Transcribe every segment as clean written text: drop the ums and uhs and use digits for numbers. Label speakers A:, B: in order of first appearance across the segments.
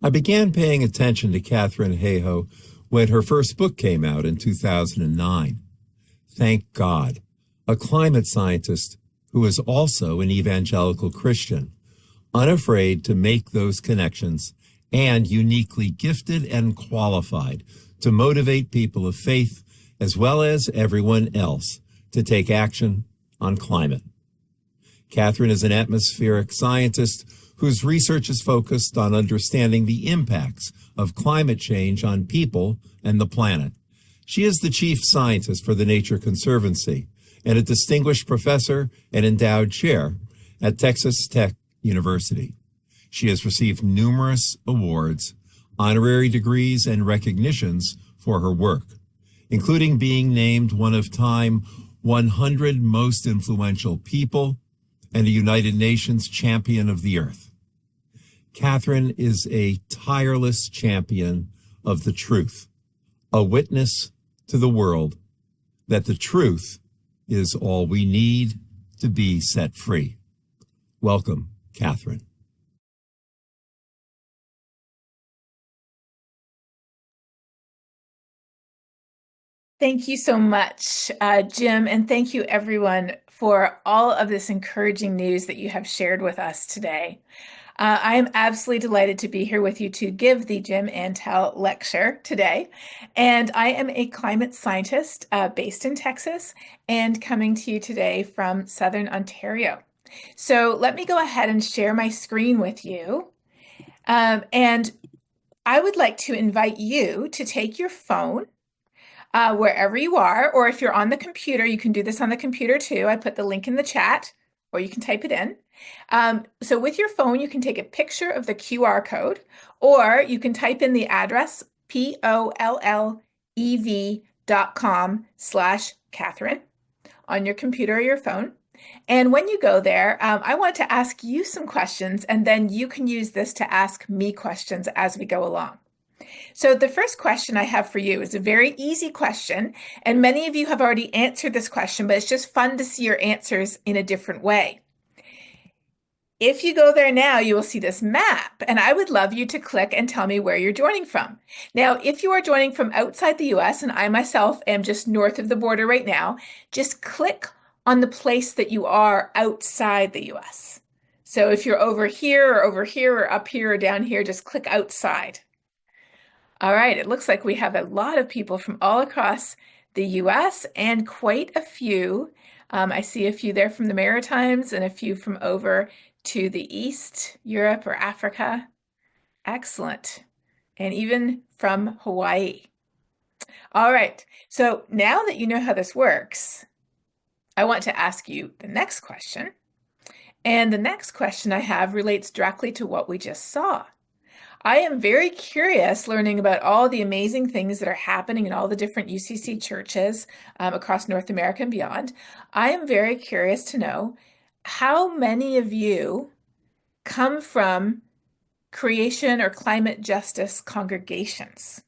A: I began paying attention to Katharine Hayhoe when her first book came out in 2009. Thank God, a climate scientist who is also an evangelical Christian, unafraid to make those connections and uniquely gifted and qualified to motivate people of faith as well as everyone else to take action on climate. Katharine is an atmospheric scientist whose research is focused on understanding the impacts of climate change on people and the planet. She is the chief scientist for the Nature Conservancy and a distinguished professor and endowed chair at Texas Tech University. She has received numerous awards, honorary degrees, and recognitions for her work, including being named one of Time 100 Most Influential People and a United Nations Champion of the Earth. Katharine is a tireless champion of the truth, a witness to the world that the truth is all we need to be set free. Welcome, Katharine.
B: Thank you so much, Jim, and thank you everyone for all of this encouraging news that you have shared with us today. I am absolutely delighted to be here with you to give the Jim Antal Lecture today. And I am a climate scientist based in Texas and coming to you today from Southern Ontario. So let me go ahead and share my screen with you. And I would like to invite you to take your phone wherever you are, or if you're on the computer, you can do this on the computer too. I put the link in the chat, or you can type it in. So with your phone, you can take a picture of the QR code, or you can type in the address pollev.com/Katharine on your computer or your phone. And when you go there, I want to ask you some questions, and then you can use this to ask me questions as we go along. So the first question I have for you is a very easy question, and many of you have already answered this question, but it's just fun to see your answers in a different way. If you go there now, you will see this map, and I would love you to click and tell me where you're joining from. Now, if you are joining from outside the US, and I myself am just north of the border right now, just click on the place that you are outside the US. So if you're over here or up here or down here, just click outside. All right, it looks like we have a lot of people from all across the US and quite a few. I see a few there from the Maritimes and a few from over to the East, Europe or Africa. Excellent. And even from Hawaii. All right, so now that you know how this works, I want to ask you the next question. And the next question I have relates directly to what we just saw. I am very curious learning about all the amazing things that are happening in all the different UCC churches across North America and beyond. I am very curious to know how many of you come from creation or climate justice congregations.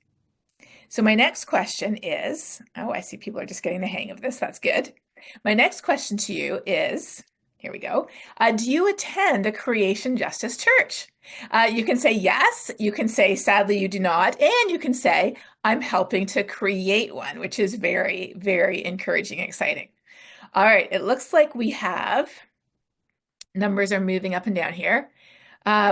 B: So my next question is, oh, I see people are just getting the hang of this. That's good. My next question to you is, here we go. Do you attend a creation justice church? You can say yes, you can say sadly you do not, and you can say I'm helping to create one, which is very, very encouraging and exciting. All right, it looks like we have, numbers are moving up and down here.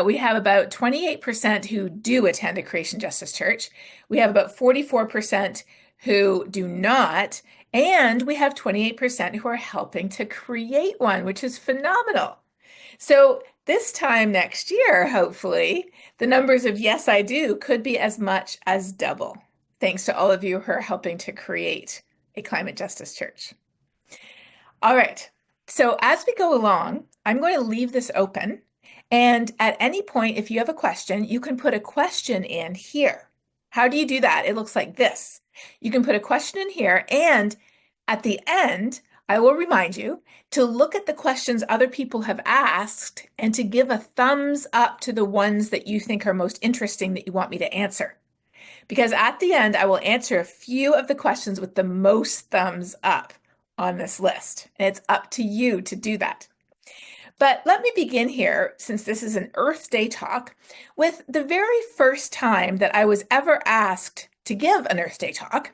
B: We have about 28% who do attend a creation justice church. We have about 44% who do not, and we have 28% who are helping to create one, which is phenomenal. So this time next year, hopefully, the numbers of yes, I do could be as much as double, thanks to all of you who are helping to create a climate justice church. All right, so as we go along, I'm going to leave this open. And at any point, if you have a question, you can put a question in here. How do you do that? It looks like this. You can put a question in here, and at the end, I will remind you to look at the questions other people have asked and to give a thumbs up to the ones that you think are most interesting that you want me to answer. Because at the end, I will answer a few of the questions with the most thumbs up on this list. And it's up to you to do that. But let me begin here, since this is an Earth Day talk, with the very first time that I was ever asked to give an Earth Day talk.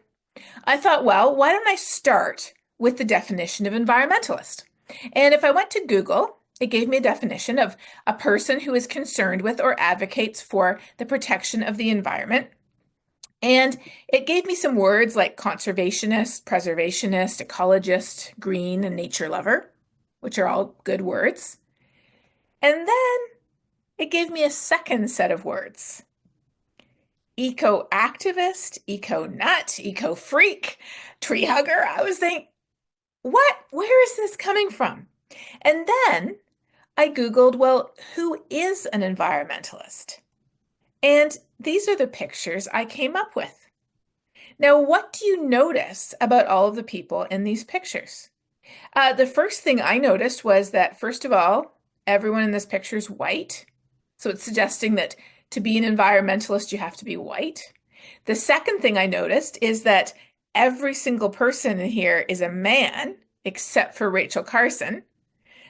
B: I thought, well, why don't I start with the definition of environmentalist? And if I went to Google, it gave me a definition of a person who is concerned with or advocates for the protection of the environment. And it gave me some words like conservationist, preservationist, ecologist, green, and nature lover, which are all good words. And then it gave me a second set of words: eco-activist, eco-nut, eco-freak, tree hugger. I was thinking, what? Where is this coming from? And then I Googled, well, who is an environmentalist? And these are the pictures I came up with. Now, what do you notice about all of the people in these pictures? The first thing I noticed was that, first of all, everyone in this picture is white. So it's suggesting that to be an environmentalist, you have to be white. The second thing I noticed is that every single person in here is a man, except for Rachel Carson.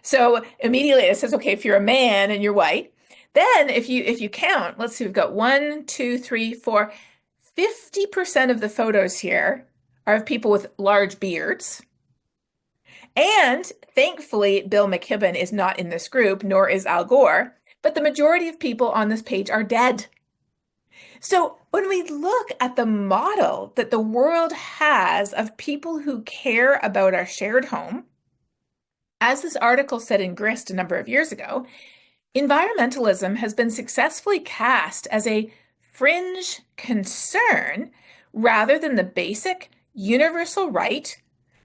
B: So immediately it says, okay, if you're a man and you're white, then if you count, let's see, we've got 1, 2, 3, 4, 50% of the photos here are of people with large beards. And thankfully, Bill McKibben is not in this group, nor is Al Gore, but the majority of people on this page are dead. So when we look at the model that the world has of people who care about our shared home, as this article said in Grist a number of years ago, environmentalism has been successfully cast as a fringe concern rather than the basic universal right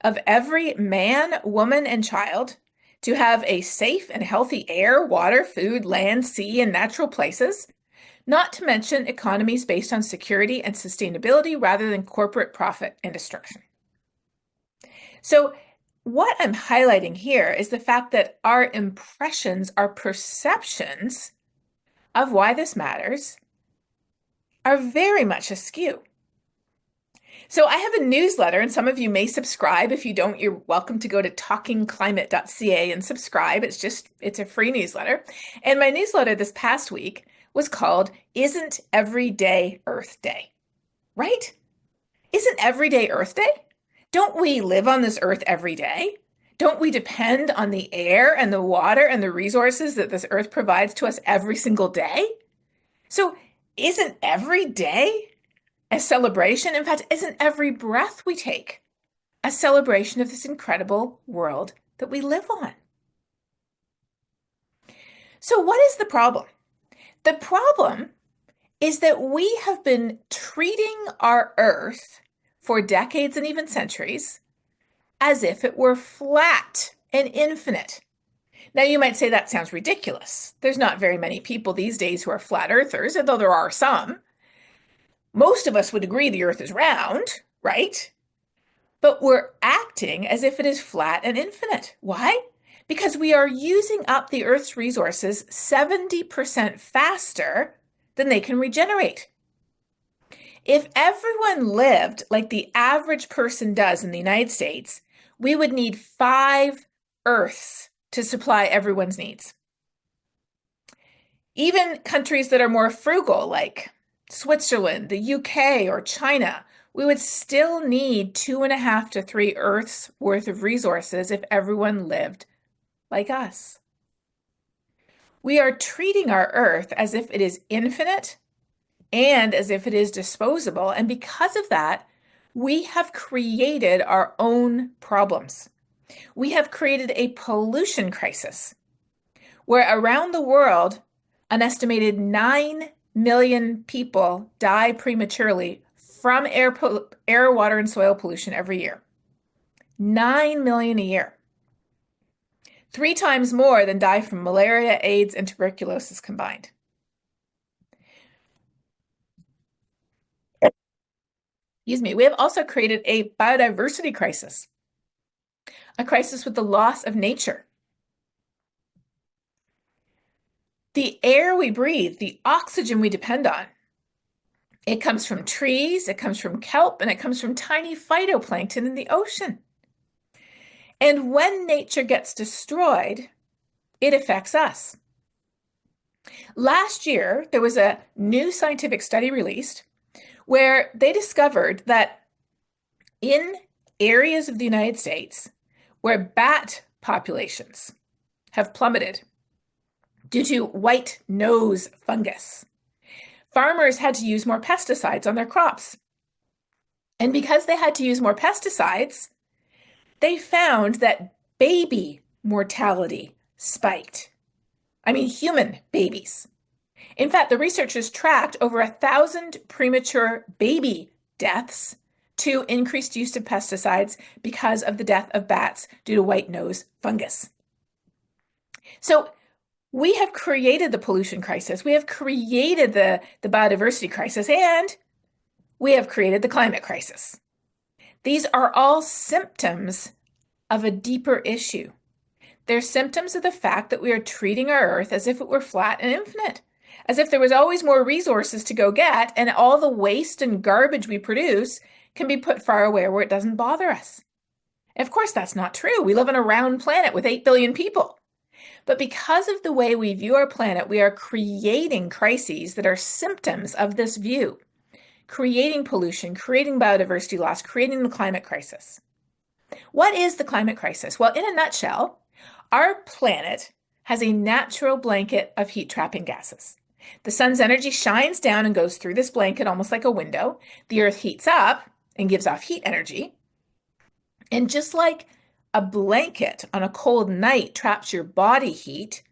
B: of every man, woman, and child to have a safe and healthy air, water, food, land, sea, and natural places, not to mention economies based on security and sustainability rather than corporate profit and destruction. So what I'm highlighting here is the fact that our impressions, our perceptions of why this matters are very much askew. So I have a newsletter, and some of you may subscribe. If you don't, you're welcome to go to talkingclimate.ca and subscribe. It's a free newsletter. And my newsletter this past week was called Isn't Every Day Earth Day? Right? Isn't every day Earth Day? Don't we live on this earth every day? Don't we depend on the air and the water and the resources that this earth provides to us every single day? So isn't every day a celebration? In fact, isn't every breath we take a celebration of this incredible world that we live on? So what is the problem? The problem is that we have been treating our earth for decades and even centuries as if it were flat and infinite. Now, you might say that sounds ridiculous. There's not very many people these days who are flat earthers, although there are some. Most of us would agree the earth is round, right? But we're acting as if it is flat and infinite. Why? Because we are using up the earth's resources 70% faster than they can regenerate. If everyone lived like the average person does in the United States, we would need 5 Earths to supply everyone's needs. Even countries that are more frugal, like Switzerland, the UK, or China, we would still need 2.5 to 3 Earths worth of resources if everyone lived like us. We are treating our Earth as if it is infinite and as if it is disposable. And because of that, we have created our own problems. We have created a pollution crisis where around the world, an estimated 9 million people die prematurely from air, water, and soil pollution every year. 9 million a year. 3 times more than die from malaria, AIDS, and tuberculosis combined. Excuse me, we have also created a biodiversity crisis, a crisis with the loss of nature. The air we breathe, the oxygen we depend on, it comes from trees, it comes from kelp, and it comes from tiny phytoplankton in the ocean. And when nature gets destroyed, it affects us. Last year, there was a new scientific study released where they discovered that in areas of the United States where bat populations have plummeted due to white nose fungus, farmers had to use more pesticides on their crops. And because they had to use more pesticides, they found that baby mortality spiked. I mean, human babies. In fact, the researchers tracked over 1,000 premature baby deaths to increased use of pesticides because of the death of bats due to white nose fungus. So we have created the pollution crisis, we have created the biodiversity crisis, and we have created the climate crisis. These are all symptoms of a deeper issue. They're symptoms of the fact that we are treating our Earth as if it were flat and infinite, as if there was always more resources to go get, and all the waste and garbage we produce can be put far away where it doesn't bother us. And of course, that's not true. We live on a round planet with 8 billion people. But because of the way we view our planet, we are creating crises that are symptoms of this view, creating pollution, creating biodiversity loss, creating the climate crisis. What is the climate crisis? Well, in a nutshell, our planet has a natural blanket of heat-trapping gases. The sun's energy shines down and goes through this blanket almost like a window. The Earth heats up and gives off heat energy. And just like a blanket on a cold night traps your body heat,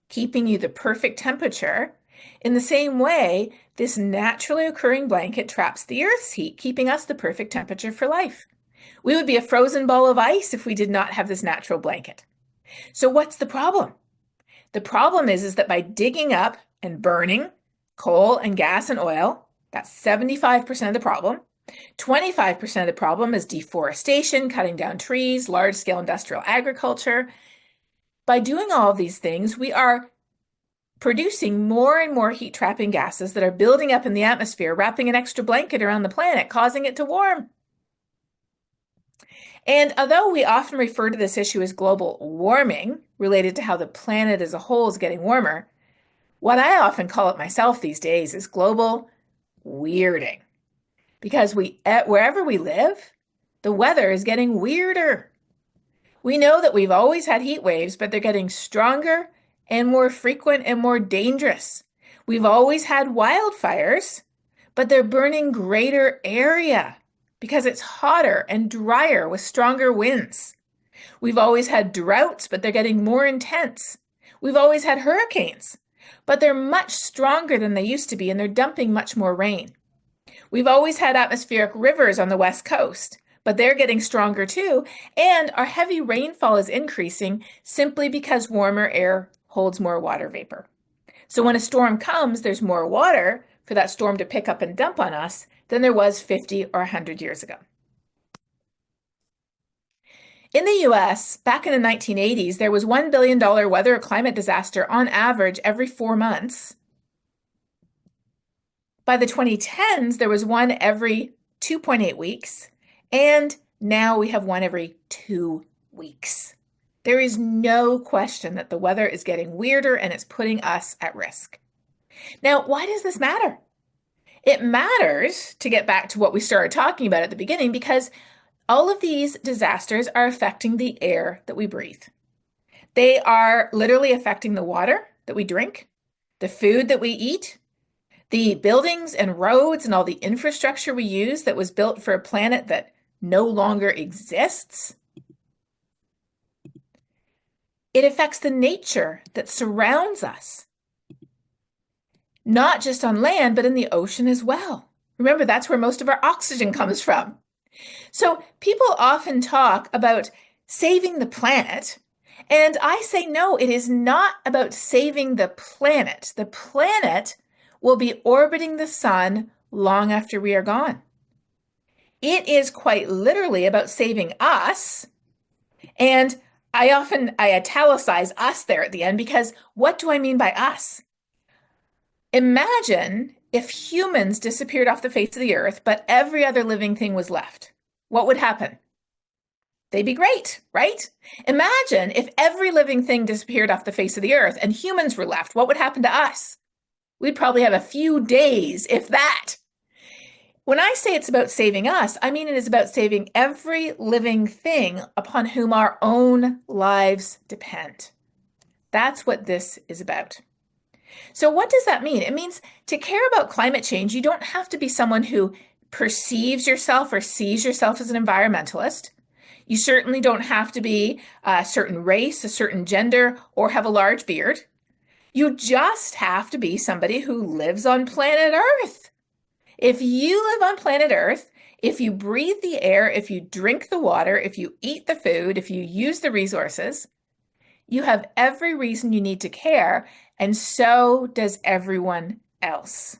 B: keeping you the perfect temperature, in the same way, this naturally occurring blanket traps the Earth's heat, keeping us the perfect temperature for life. We would be a frozen ball of ice if we did not have this natural blanket. So what's the problem? The problem is that by digging up and burning coal and gas and oil, that's 75% of the problem. 25% of the problem is deforestation, cutting down trees, large-scale industrial agriculture. By doing all of these things, we are producing more and more heat-trapping gases that are building up in the atmosphere, wrapping an extra blanket around the planet, causing it to warm. And although we often refer to this issue as global warming, related to how the planet as a whole is getting warmer, what I often call it myself these days is global weirding. Because wherever we live, the weather is getting weirder. We know that we've always had heat waves, but they're getting stronger and more frequent and more dangerous. We've always had wildfires, but they're burning greater area because it's hotter and drier with stronger winds. We've always had droughts, but they're getting more intense. We've always had hurricanes, but they're much stronger than they used to be, and they're dumping much more rain. We've always had atmospheric rivers on the West Coast, but they're getting stronger too, and our heavy rainfall is increasing simply because warmer air holds more water vapor. So when a storm comes, there's more water for that storm to pick up and dump on us than there was 50 or 100 years ago. In the US, back in the 1980s, there was $1 billion weather or climate disaster on average every 4 months. By the 2010s, there was one every 2.8 weeks, and now we have one every 2 weeks. There is no question that the weather is getting weirder and it's putting us at risk. Now, why does this matter? It matters, to get back to what we started talking about at the beginning, because all of these disasters are affecting the air that we breathe. They are literally affecting the water that we drink, the food that we eat, the buildings and roads and all the infrastructure we use that was built for a planet that no longer exists. It affects the nature that surrounds us, not just on land, but in the ocean as well. Remember, that's where most of our oxygen comes from. So people often talk about saving the planet, and I say no, it is not about saving the planet. The planet will be orbiting the sun long after we are gone. It is quite literally about saving us, and I italicize us there at the end, because what do I mean by us? Imagine if humans disappeared off the face of the earth, but every other living thing was left. What would happen? They'd be great, right? Imagine if every living thing disappeared off the face of the earth and humans were left. What would happen to us? We'd probably have a few days, if that. When I say it's about saving us, I mean it is about saving every living thing upon whom our own lives depend. That's what this is about. So what does that mean? It means to care about climate change, you don't have to be someone who perceives yourself or sees yourself as an environmentalist. You certainly don't have to be a certain race, a certain gender, or have a large beard. You just have to be somebody who lives on planet Earth. If you live on planet Earth, if you breathe the air, if you drink the water, if you eat the food, if you use the resources, you have every reason you need to care, and so does everyone else.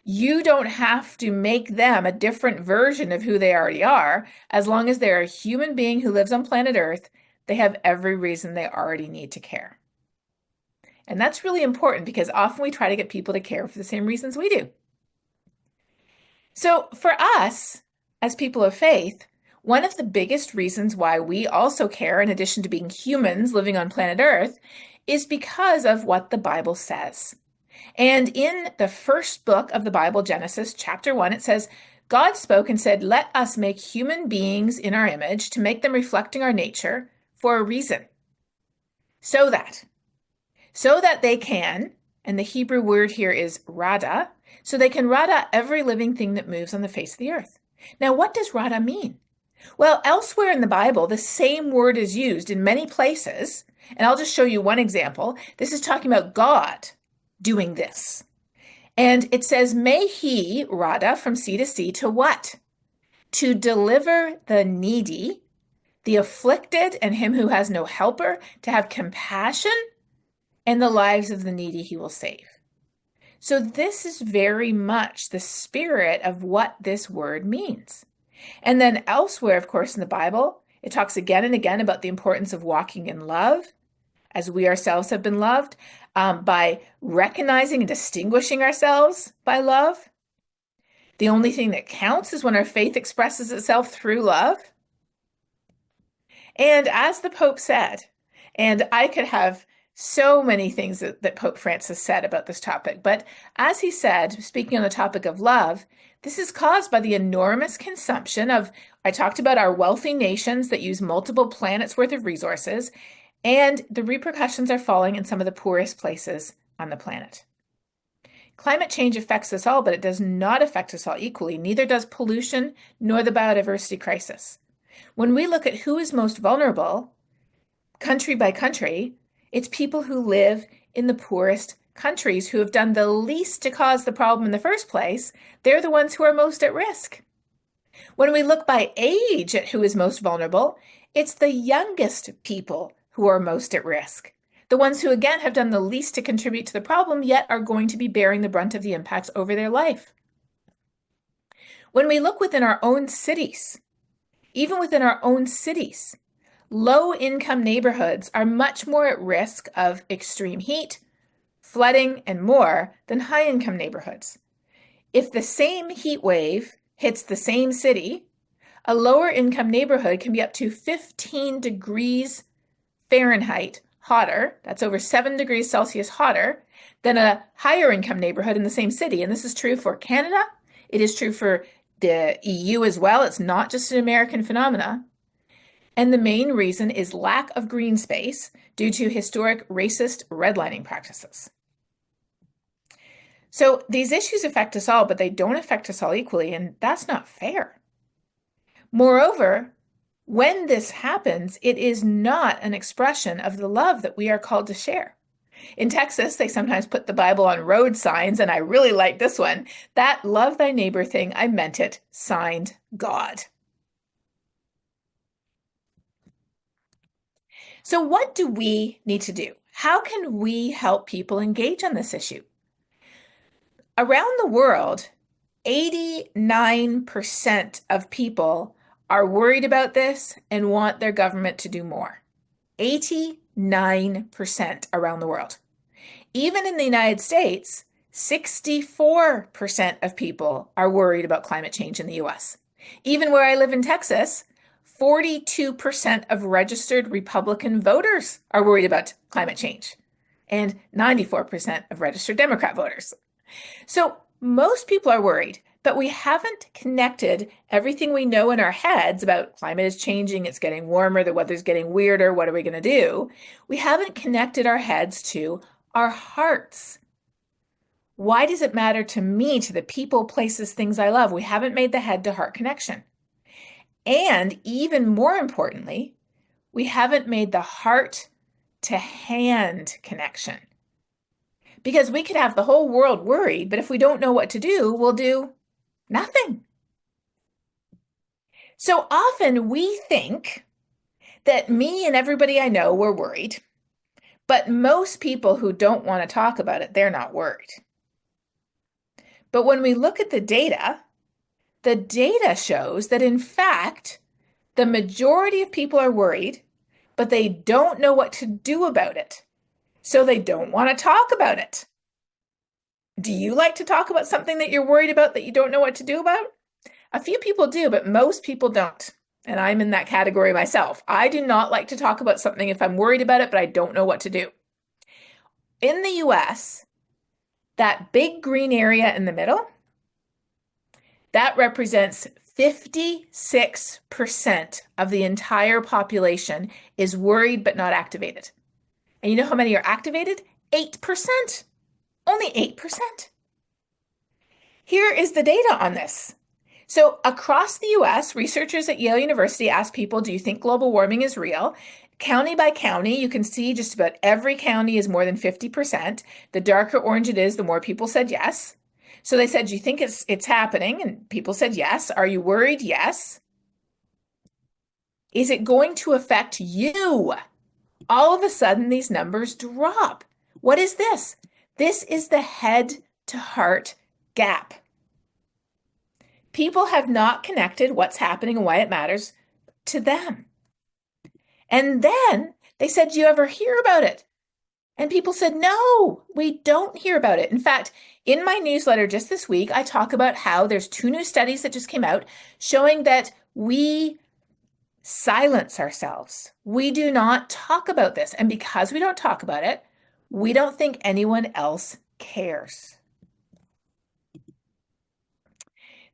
B: You don't have to make them a different version of who they already are. As long as they're a human being who lives on planet Earth, they have every reason they already need to care. And that's really important because often we try to get people to care for the same reasons we do. So for us, as people of faith, one of the biggest reasons why we also care, in addition to being humans living on planet Earth, is because of what the Bible says. And in the first book of the Bible, Genesis, chapter 1, it says, God spoke and said, "Let us make human beings in our image to make them reflecting our nature for a reason. So that they can," and the Hebrew word here is rada, so they can rada every living thing that moves on the face of the earth. Now, what does rada mean? Well, elsewhere in the Bible, the same word is used in many places, and I'll just show you one example. This is talking about God doing this. And it says, "May he, rada, from sea to sea, to what? To deliver the needy, the afflicted, and him who has no helper, to have compassion, and the lives of the needy he will save." So this is very much the spirit of what this word means. And then elsewhere, of course, in the Bible, it talks again and again about the importance of walking in love, as we ourselves have been loved, by recognizing and distinguishing ourselves by love. The only thing that counts is when our faith expresses itself through love. And as the Pope said, and I could have so many things that Pope Francis said about this topic, but as he said, speaking on the topic of love, this is caused by the enormous consumption of, I talked about our wealthy nations that use multiple planets worth of resources, and the repercussions are falling in some of the poorest places on the planet. Climate change affects us all, but it does not affect us all equally. Neither does pollution nor the biodiversity crisis. When we look at who is most vulnerable, country by country, it's people who live in the poorest countries who have done the least to cause the problem in the first place. They're the ones who are most at risk. When we look by age at who is most vulnerable, it's the youngest people who are most at risk. The ones who, again, have done the least to contribute to the problem, yet are going to be bearing the brunt of the impacts over their life. When we look within our own cities, even within our own cities, low-income neighborhoods are much more at risk of extreme heat, flooding, and more than high-income neighborhoods. If the same heat wave hits the same city, a lower-income neighborhood can be up to 15 degrees Fahrenheit hotter, that's over 7 degrees Celsius hotter, than a higher-income neighborhood in the same city. And this is true for Canada. It is true for the EU as well. It's not just an American phenomenon. And the main reason is lack of green space due to historic racist redlining practices. So these issues affect us all, but they don't affect us all equally, and that's not fair. Moreover, when this happens, it is not an expression of the love that we are called to share. In Texas, they sometimes put the Bible on road signs, and I really like this one. That "love thy neighbor" thing, I meant it, signed God. So what do we need to do? How can we help people engage on this issue? Around the world, 89% of people are worried about this and want their government to do more. 89% around the world. Even in the United States, 64% of people are worried about climate change in the US. Even where I live in Texas, 42% of registered Republican voters are worried about climate change, and 94% of registered Democrat voters. So most people are worried, but we haven't connected everything we know in our heads about climate is changing, it's getting warmer, the weather's getting weirder, what are we going to do? We haven't connected our heads to our hearts. Why does it matter to me, to the people, places, things I love? We haven't made the head to heart connection. And even more importantly, we haven't made the heart to hand connection. Because we could have the whole world worried, but if we don't know what to do, we'll do nothing. So often we think that me and everybody I know were worried, but most people who don't want to talk about it, they're not worried. But when we look at the data shows that in fact, the majority of people are worried, but they don't know what to do about it. So they don't want to talk about it. Do you like to talk about something that you're worried about that you don't know what to do about? A few people do, but most people don't. And I'm in that category myself. I do not like to talk about something if I'm worried about it, but I don't know what to do. In the US, that big green area in the middle, that represents 56% of the entire population is worried but not activated. And you know how many are activated? 8%. Only 8%. Here is the data on this. So across the US, researchers at Yale University asked people, do you think global warming is real? County by county, you can see just about every county is more than 50%. The darker orange it is, the more people said yes. So they said, do you think it's happening? And people said yes. Are you worried? Yes. Is it going to affect you? All of a sudden, these numbers drop. What is this? This is the head to heart gap. People have not connected what's happening and why it matters to them. And then they said, do you ever hear about it? And people said, no, we don't hear about it. In fact, in my newsletter just this week, I talk about how there's 2 new studies that just came out showing that we silence ourselves. We do not talk about this. And because we don't talk about it, we don't think anyone else cares.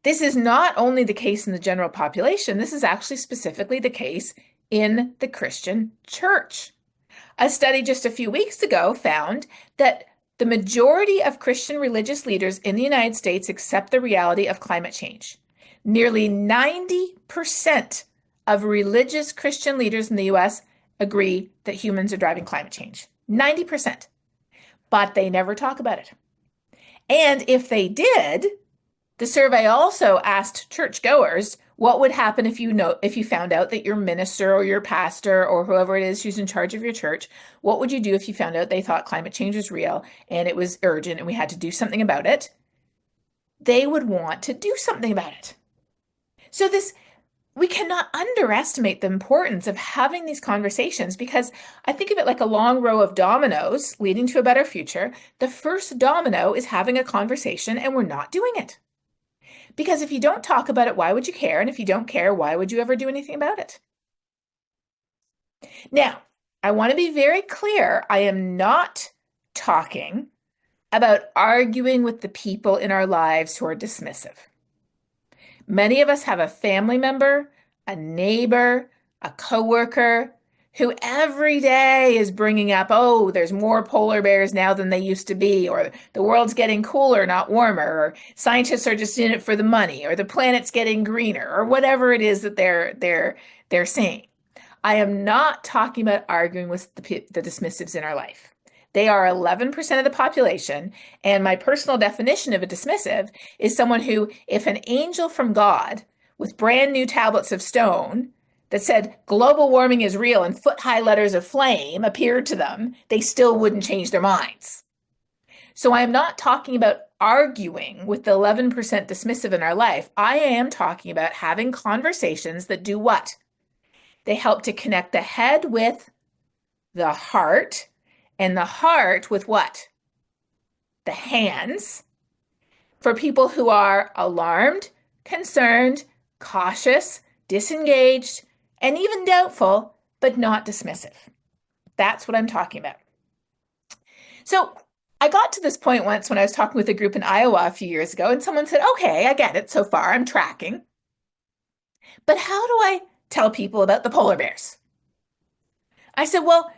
B: This is not only the case in the general population, this is actually specifically the case in the Christian church. A study just a few weeks ago found that the majority of Christian religious leaders in the United States accept the reality of climate change. Nearly 90% of religious Christian leaders in the US agree that humans are driving climate change. 90%. But they never talk about it. And if they did, the survey also asked churchgoers what would happen if you found out that your minister or your pastor or whoever it is who's in charge of your church, what would you do if you found out they thought climate change was real and it was urgent and we had to do something about it? They would want to do something about it. So we cannot underestimate the importance of having these conversations, because I think of it like a long row of dominoes leading to a better future. The first domino is having a conversation, and we're not doing it. Because if you don't talk about it, why would you care? And if you don't care, why would you ever do anything about it? Now, I want to be very clear. I am not talking about arguing with the people in our lives who are dismissive. Many of us have a family member, a neighbor, a coworker who every day is bringing up, oh, there's more polar bears now than they used to be, or the world's getting cooler, not warmer, or scientists are just in it for the money, or the planet's getting greener, or whatever it is that they're saying. I am not talking about arguing with the dismissives in our life. They are 11% of the population, and my personal definition of a dismissive is someone who, if an angel from God with brand new tablets of stone that said global warming is real in foot-high letters of flame appeared to them, they still wouldn't change their minds. So I am not talking about arguing with the 11% dismissive in our life. I am talking about having conversations that do what? They help to connect the head with the heart, and the heart with what? The hands, for people who are alarmed, concerned, cautious, disengaged, and even doubtful, but not dismissive. That's what I'm talking about. So I got to this point once when I was talking with a group in Iowa a few years ago, and someone said, okay, I get it so far, I'm tracking. But how do I tell people about the polar bears? I said, well,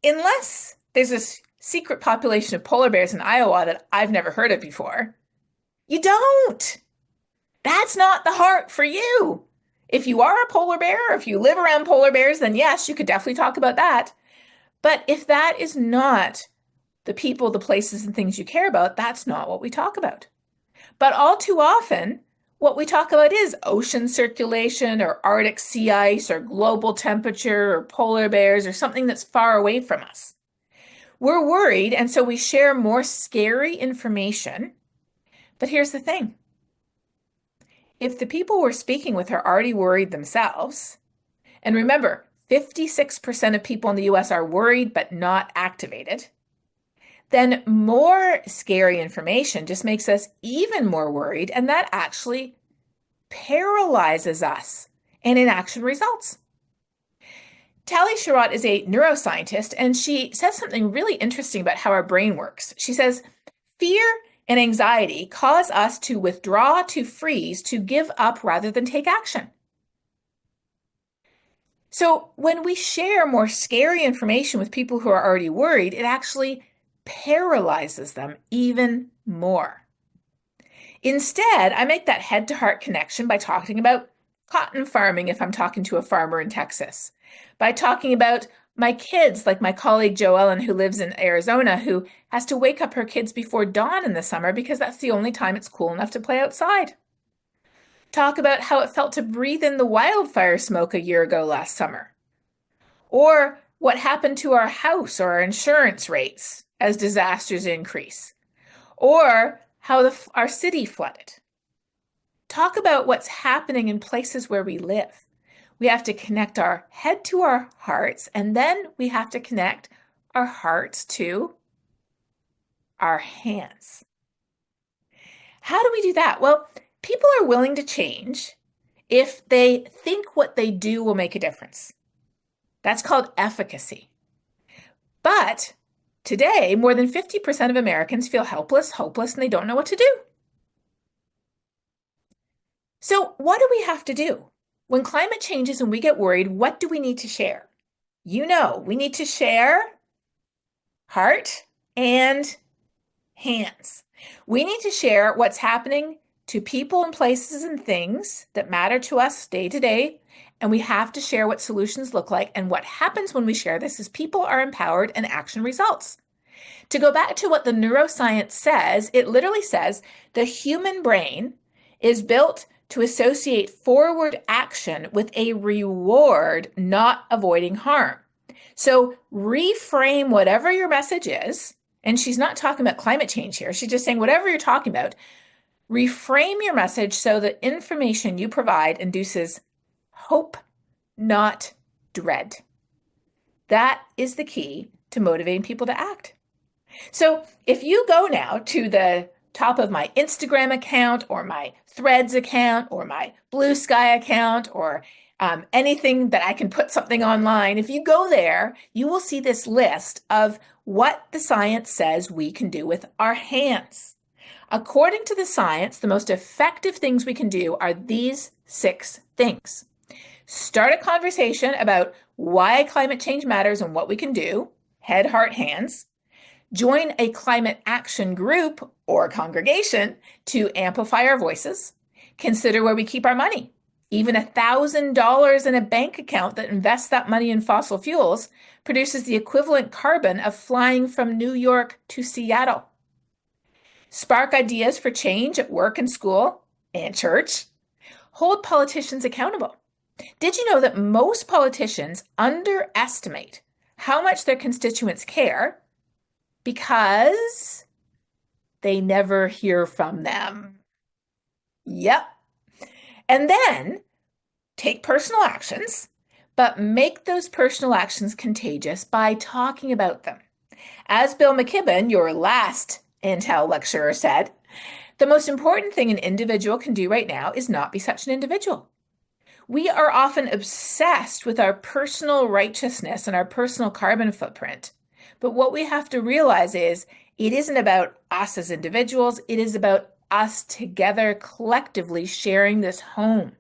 B: unless there's this secret population of polar bears in Iowa that I've never heard of before, you don't. That's not the heart for you. If you are a polar bear, or if you live around polar bears, then yes, you could definitely talk about that. But if that is not the people, the places, and things you care about, that's not what we talk about. But all too often, what we talk about is ocean circulation or Arctic sea ice or global temperature or polar bears or something that's far away from us. We're worried, and so we share more scary information. But here's the thing. If the people we're speaking with are already worried themselves, and remember, 56% of people in the US are worried but not activated, then more scary information just makes us even more worried, and that actually paralyzes us, and inaction results. Tali Sharot is a neuroscientist, and she says something really interesting about how our brain works. She says, fear and anxiety cause us to withdraw, to freeze, to give up rather than take action. So when we share more scary information with people who are already worried, it actually paralyzes them even more. Instead, I make that head-to-heart connection by talking about cotton farming if I'm talking to a farmer in Texas, by talking about my kids, like my colleague Jo Ellen, who lives in Arizona, who has to wake up her kids before dawn in the summer because that's the only time it's cool enough to play outside. Talk about how it felt to breathe in the wildfire smoke a year ago last summer. Or what happened to our house or our insurance rates as disasters increase. Or how our city flooded. Talk about what's happening in places where we live. We have to connect our head to our hearts, and then we have to connect our hearts to our hands. How do we do that? Well, people are willing to change if they think what they do will make a difference. That's called efficacy. But today, more than 50% of Americans feel helpless, hopeless, and they don't know what to do. So what do we have to do? When climate changes and we get worried, what do we need to share? You know, we need to share heart and hands. We need to share what's happening to people and places and things that matter to us day to day, and we have to share what solutions look like. And what happens when we share this is people are empowered and action results. To go back to what the neuroscience says, it literally says the human brain is built to associate forward action with a reward, not avoiding harm. So reframe whatever your message is, and she's not talking about climate change here. She's just saying whatever you're talking about, reframe your message so the information you provide induces hope, not dread. That is the key to motivating people to act. So if you go now to the top of my Instagram account or my Threads account or my Blue Sky account or anything that I can put something online, if you go there, you will see this list of what the science says we can do with our hands. According to the science, the most effective things we can do are these 6 things. Start a conversation about why climate change matters and what we can do, head, heart, hands. Join a climate action group or congregation to amplify our voices. Consider where we keep our money. Even $1,000 in a bank account that invests that money in fossil fuels produces the equivalent carbon of flying from New York to Seattle. Spark ideas for change at work and school and church. Hold politicians accountable. Did you know that most politicians underestimate how much their constituents care because they never hear from them? Yep. And then take personal actions, but make those personal actions contagious by talking about them. As Bill McKibben, your last Antal lecturer, said, the most important thing an individual can do right now is not be such an individual. We are often obsessed with our personal righteousness and our personal carbon footprint. But what we have to realize is it isn't about us as individuals, it is about us together collectively sharing this home.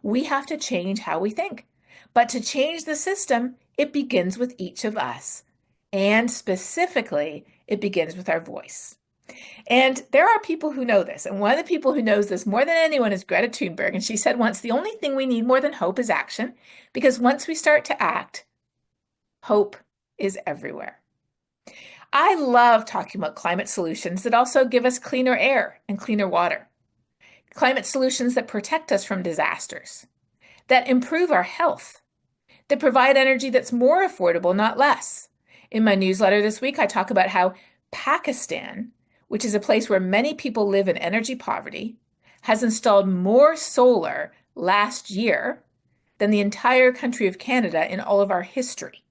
B: We have to change how we think. But to change the system, it begins with each of us. And specifically, it begins with our voice. And there are people who know this. And one of the people who knows this more than anyone is Greta Thunberg. And she said once, the only thing we need more than hope is action, because once we start to act, hope is everywhere. I love talking about climate solutions that also give us cleaner air and cleaner water. Climate solutions that protect us from disasters, that improve our health, that provide energy that's more affordable, not less. In my newsletter this week, I talk about how Pakistan, which is a place where many people live in energy poverty, has installed more solar last year than the entire country of Canada in all of our history.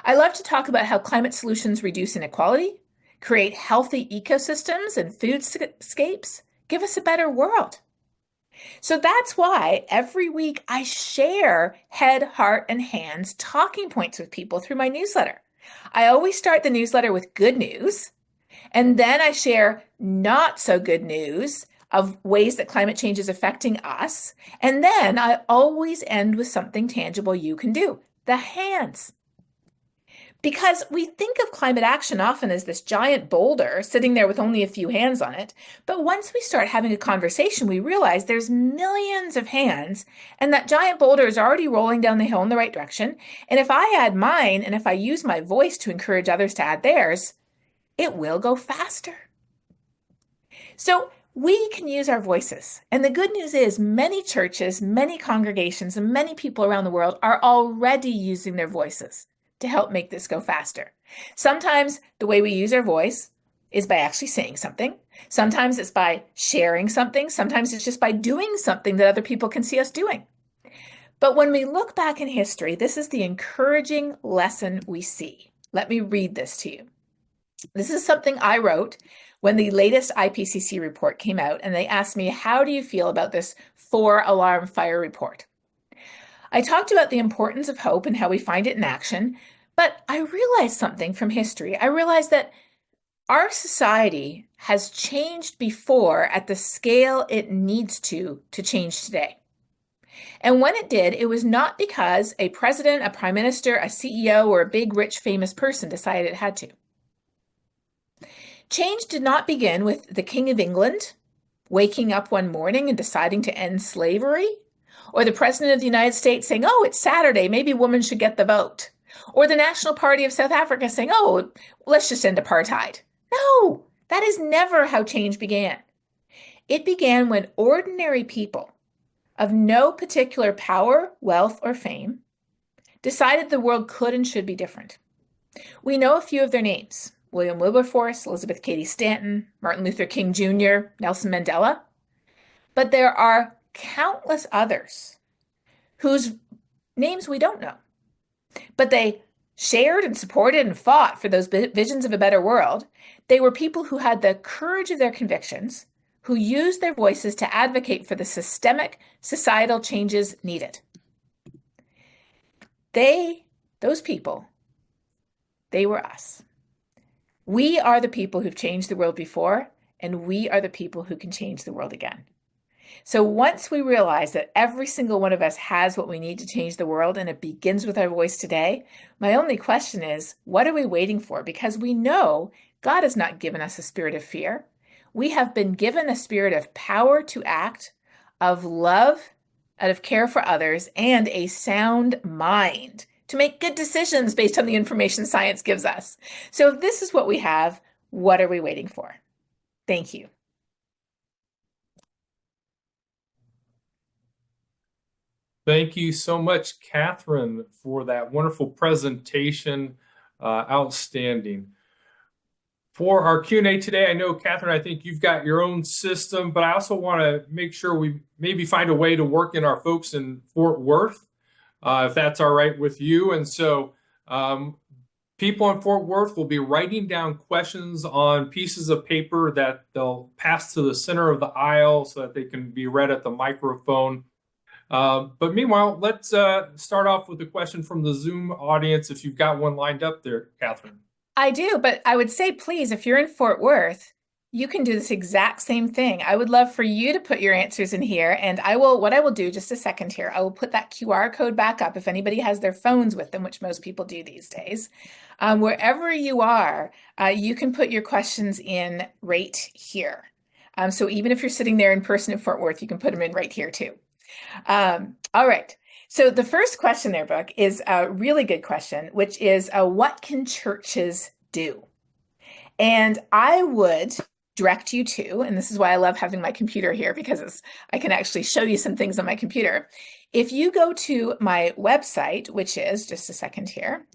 B: I love to talk about how climate solutions reduce inequality, create healthy ecosystems and foodscapes, give us a better world. So that's why every week I share head, heart, and hands talking points with people through my newsletter. I always start the newsletter with good news, and then I share not so good news of ways that climate change is affecting us. And then I always end with something tangible you can do, the hands. Because we think of climate action often as this giant boulder sitting there with only a few hands on it. But once we start having a conversation, we realize there's millions of hands, and that giant boulder is already rolling down the hill in the right direction. And if I add mine, and if I use my voice to encourage others to add theirs, it will go faster. So we can use our voices. And the good news is many churches, many congregations, and many people around the world are already using their voices to help make this go faster. Sometimes the way we use our voice is by actually saying something. Sometimes it's by sharing something. Sometimes it's just by doing something that other people can see us doing. But when we look back in history, this is the encouraging lesson we see. Let me read this to you. This is something I wrote when the latest IPCC report came out, and they asked me, how do you feel about this 4-alarm fire report? I talked about the importance of hope and how we find it in action, but I realized something from history. I realized that our society has changed before at the scale it needs to change today. And when it did, it was not because a president, a prime minister, a CEO, or a big, rich, famous person decided it had to. Change did not begin with the King of England waking up one morning and deciding to end slavery, or the President of the United States saying, oh, it's Saturday, maybe women should get the vote. Or the National Party of South Africa saying, oh, let's just end apartheid. No, that is never how change began. It began when ordinary people of no particular power, wealth, or fame decided the world could and should be different. We know a few of their names: William Wilberforce, Elizabeth Cady Stanton, Martin Luther King Jr., Nelson Mandela. But there are countless others whose names we don't know. But they shared and supported and fought for those visions of a better world. They were people who had the courage of their convictions, who used their voices to advocate for the systemic societal changes needed. Those people, they were us. We are the people who've changed the world before, and we are the people who can change the world again. So once we realize that every single one of us has what we need to change the world, and it begins with our voice today, my only question is, what are we waiting for? Because we know God has not given us a spirit of fear. We have been given a spirit of power to act, of love, out of care for others, and a sound mind to make good decisions based on the information science gives us. So if this is what we have, what are we waiting for? Thank you.
C: Thank you so much, Katharine, for that wonderful presentation. Outstanding. For our Q&A today, I know, Katharine, I think you've got your own system, but I also want to make sure we maybe find a way to work in our folks in Fort Worth, if that's all right with you. And so people in Fort Worth will be writing down questions on pieces of paper that they'll pass to the center of the aisle so that they can be read at the microphone. But meanwhile, let's start off with a question from the Zoom audience, if you've got one lined up there, Katharine.
B: I do, but I would say, please, if you're in Fort Worth, you can do this exact same thing. I would love for you to put your answers in here, and what I will do, just a second here, I will put that QR code back up if anybody has their phones with them, which most people do these days. Wherever you are, you can put your questions in right here. So even if you're sitting there in person in Fort Worth, you can put them in right here too. All right. So the first question there, Brooke, is a really good question, which is what can churches do? And I would direct you to, and this is why I love having my computer here, because I can actually show you some things on my computer. If you go to my website, which is, just a second here,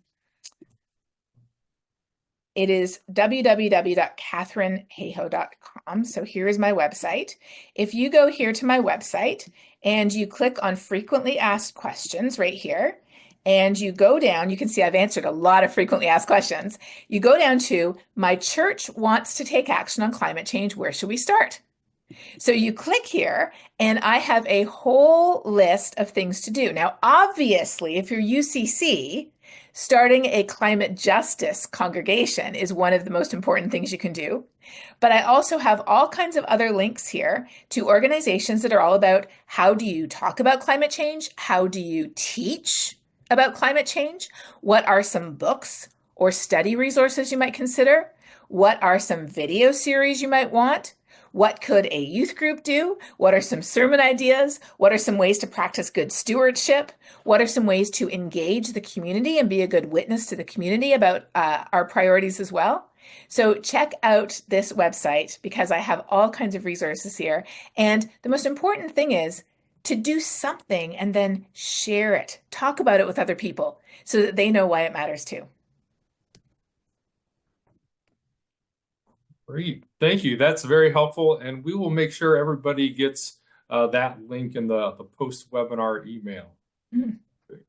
B: it is www.katharinehahoe.com. So here is my website. If you go here to my website and you click on frequently asked questions right here, and you go down, you can see I've answered a lot of frequently asked questions. You go down to my church wants to take action on climate change. Where should we start? So you click here and I have a whole list of things to do. Now, obviously, if you're UCC, starting a climate justice congregation is one of the most important things you can do. But I also have all kinds of other links here to organizations that are all about how do you talk about climate change? How do you teach about climate change? What are some books or study resources you might consider? What are some video series you might want? What could a youth group do? What are some sermon ideas? What are some ways to practice good stewardship? What are some ways to engage the community and be a good witness to the community about our priorities as well? So check out this website because I have all kinds of resources here. And the most important thing is to do something and then share it. Talk about it with other people so that they know why it matters too.
C: Great. Thank you. That's very helpful. And we will make sure everybody gets that link in the post-webinar email.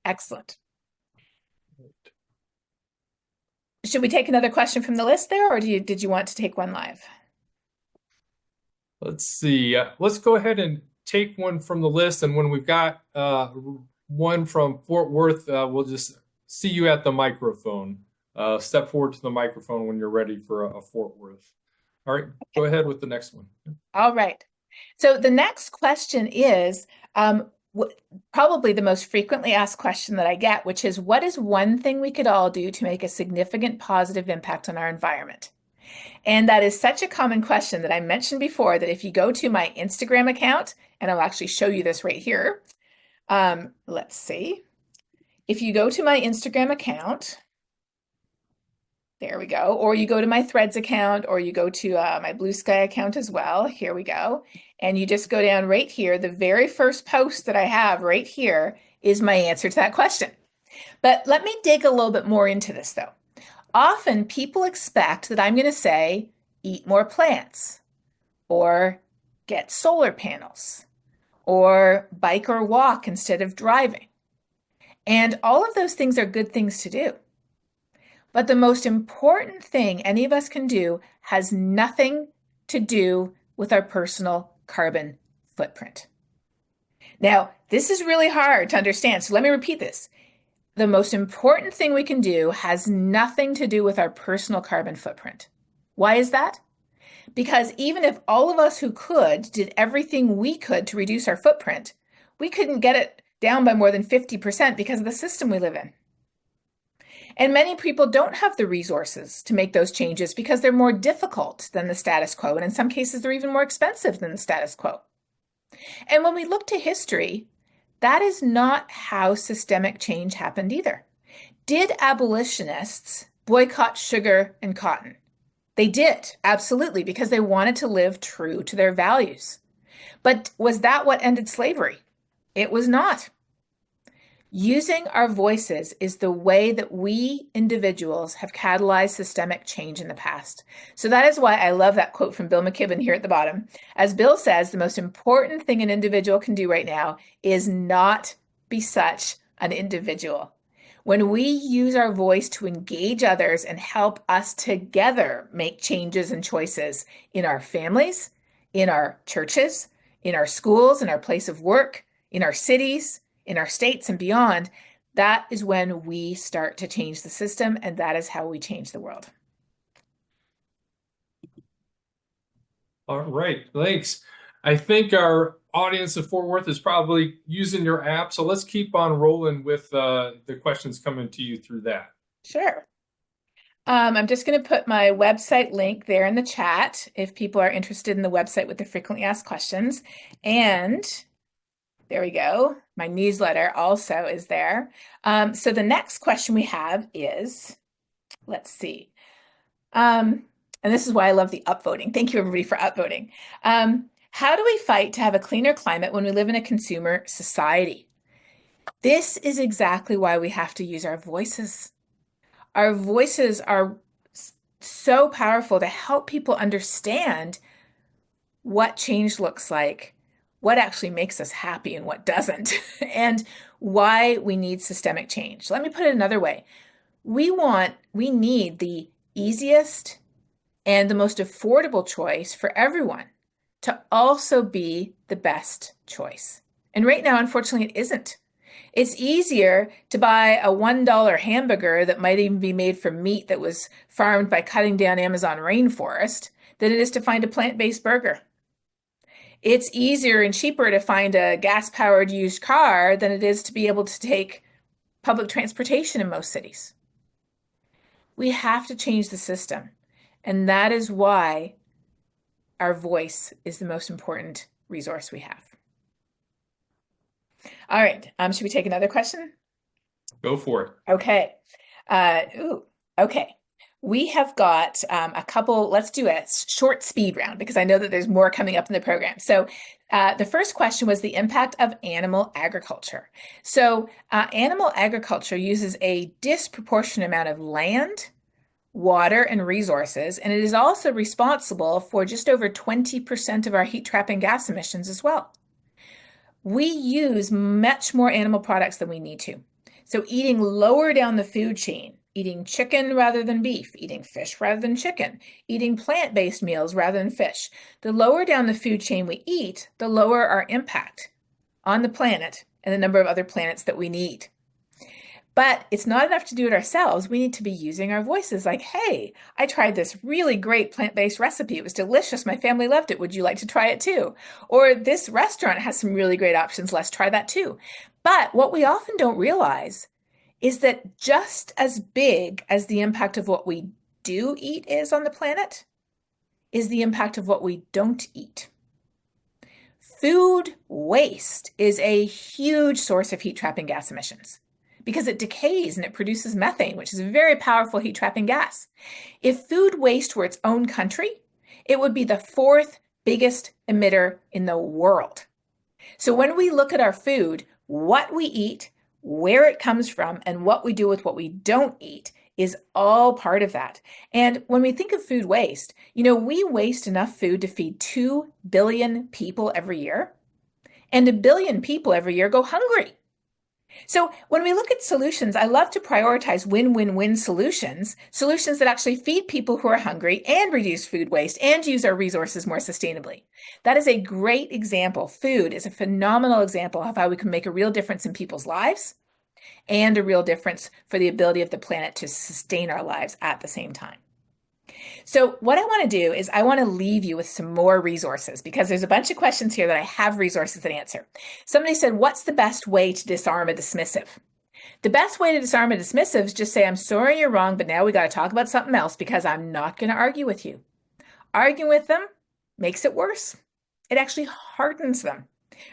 B: Excellent. Should we take another question from the list there, or did you want to take one live?
C: Let's see. Let's go ahead and take one from the list. And when we've got one from Fort Worth, we'll just see you at the microphone. Step forward to the microphone when you're ready for a Fort Worth. All right, go ahead with the next one.
B: All right. So the next question is probably the most frequently asked question that I get, which is, what is one thing we could all do to make a significant positive impact on our environment? And that is such a common question that I mentioned before that if you go to my Instagram account, and I'll actually show you this right here. Let's see. If you go to my Instagram account, there we go. Or you go to my Threads account, or you go to my Blue Sky account as well. Here we go. And you just go down right here. The very first post that I have right here is my answer to that question. But let me dig a little bit more into this though. Often people expect that I'm going to say, eat more plants, or get solar panels, or bike or walk instead of driving. And all of those things are good things to do. But the most important thing any of us can do has nothing to do with our personal carbon footprint. Now, this is really hard to understand, so let me repeat this. The most important thing we can do has nothing to do with our personal carbon footprint. Why is that? Because even if all of us who could did everything we could to reduce our footprint, we couldn't get it down by more than 50% because of the system we live in. And many people don't have the resources to make those changes because they're more difficult than the status quo. And in some cases, they're even more expensive than the status quo. And when we look to history, that is not how systemic change happened either. Did abolitionists boycott sugar and cotton? They did, absolutely, because they wanted to live true to their values. But was that what ended slavery? It was not. Using our voices is the way that we individuals have catalyzed systemic change in the past. So that is why I love that quote from Bill McKibben here at the bottom. As Bill says, the most important thing an individual can do right now is not be such an individual. When we use our voice to engage others and help us together make changes and choices in our families, in our churches, in our schools, in our place of work, in our cities, in our states and beyond, that is when we start to change the system, and that is how we change the world.
C: All right, thanks. I think our audience of Fort Worth is probably using your app, so let's keep on rolling with the questions coming to you through that.
B: Sure. I'm just going to put my website link there in the chat if people are interested in the website with the frequently asked questions. And there we go. My newsletter also is there. So the next question we have is, let's see. And this is why I love the upvoting. Thank you, everybody, for upvoting. How do we fight to have a cleaner climate when we live in a consumer society? This is exactly why we have to use our voices. Our voices are so powerful to help people understand what change looks like, what actually makes us happy and what doesn't, and why we need systemic change. Let me put it another way. We need the easiest and the most affordable choice for everyone to also be the best choice. And right now, unfortunately, it isn't. It's easier to buy a $1 hamburger that might even be made from meat that was farmed by cutting down Amazon rainforest than it is to find a plant-based burger. It's easier and cheaper to find a gas-powered used car than it is to be able to take public transportation in most cities. We have to change the system, and that is why our voice is the most important resource we have. All right, should we take another question?
C: Go for it.
B: Okay. Okay. We have got a couple, let's do a short speed round because I know that there's more coming up in the program. So the first question was the impact of animal agriculture. So animal agriculture uses a disproportionate amount of land, water, and resources, and it is also responsible for just over 20% of our heat trapping gas emissions as well. We use much more animal products than we need to. So eating lower down the food chain, eating chicken rather than beef, eating fish rather than chicken, eating plant-based meals rather than fish. The lower down the food chain we eat, the lower our impact on the planet and the number of other planets that we need. But it's not enough to do it ourselves. We need to be using our voices like, hey, I tried this really great plant-based recipe. It was delicious. My family loved it. Would you like to try it too? Or this restaurant has some really great options. Let's try that too. But what we often don't realize is that just as big as the impact of what we do eat is on the planet is the impact of what we don't eat. Food waste is a huge source of heat trapping gas emissions, because it decays and it produces methane, which is a very powerful heat trapping gas. If food waste were its own country, it would be the fourth biggest emitter in the world. So when we look at our food, what we eat, where it comes from, and what we do with what we don't eat is all part of that. And when we think of food waste, we waste enough food to feed 2 billion people every year, and 1 billion people every year go hungry. So when we look at solutions, I love to prioritize win-win-win solutions that actually feed people who are hungry and reduce food waste and use our resources more sustainably. That is a great example. Food is a phenomenal example of how we can make a real difference in people's lives and a real difference for the ability of the planet to sustain our lives at the same time. So what I want to do is I want to leave you with some more resources because there's a bunch of questions here that I have resources that answer. Somebody said, what's the best way to disarm a dismissive? The best way to disarm a dismissive is just say, I'm sorry you're wrong, but now we got to talk about something else because I'm not going to argue with you. Arguing with them makes it worse. It actually hardens them.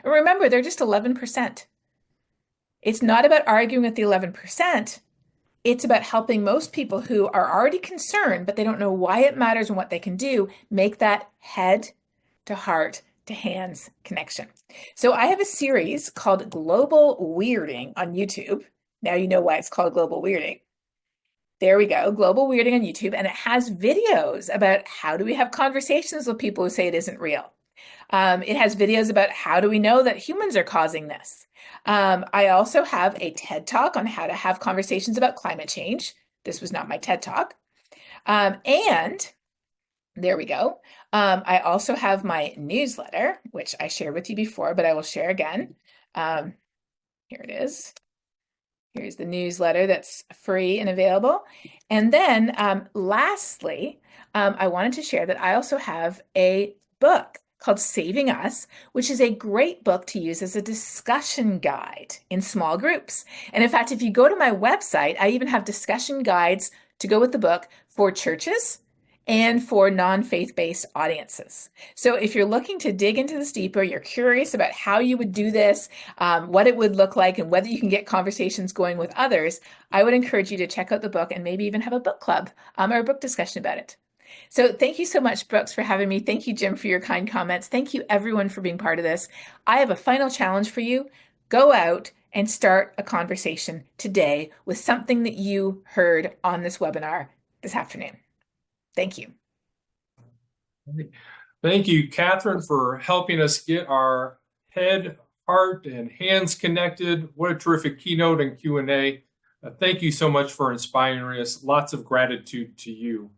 B: And remember, they're just 11%. It's not about arguing with the 11%. It's about helping most people who are already concerned, but they don't know why it matters and what they can do, make that head to heart to hands connection. So I have a series called Global Weirding on YouTube. Now you know why it's called Global Weirding. There we go, Global Weirding on YouTube, and it has videos about how do we have conversations with people who say it isn't real. It has videos about how do we know that humans are causing this. I also have a TED Talk on how to have conversations about climate change. This was not my TED Talk. And there we go. I also have my newsletter, which I shared with you before, but I will share again. Here it is. Here's the newsletter that's free and available. And then lastly, I wanted to share that I also have a book called Saving Us, which is a great book to use as a discussion guide in small groups. And in fact, if you go to my website, I even have discussion guides to go with the book for churches and for non-faith-based audiences. So if you're looking to dig into this deeper, you're curious about how you would do this, what it would look like, and whether you can get conversations going with others, I would encourage you to check out the book and maybe even have a book club or a book discussion about it. So thank you so much, Brooks, for having me. Thank you, Jim, for your kind comments. Thank you, everyone, for being part of this. I have a final challenge for you. Go out and start a conversation today with something that you heard on this webinar this afternoon. Thank you.
C: Thank you, Katharine, for helping us get our head, heart, and hands connected. What a terrific keynote and Q&A. Thank you so much for inspiring us. Lots of gratitude to you.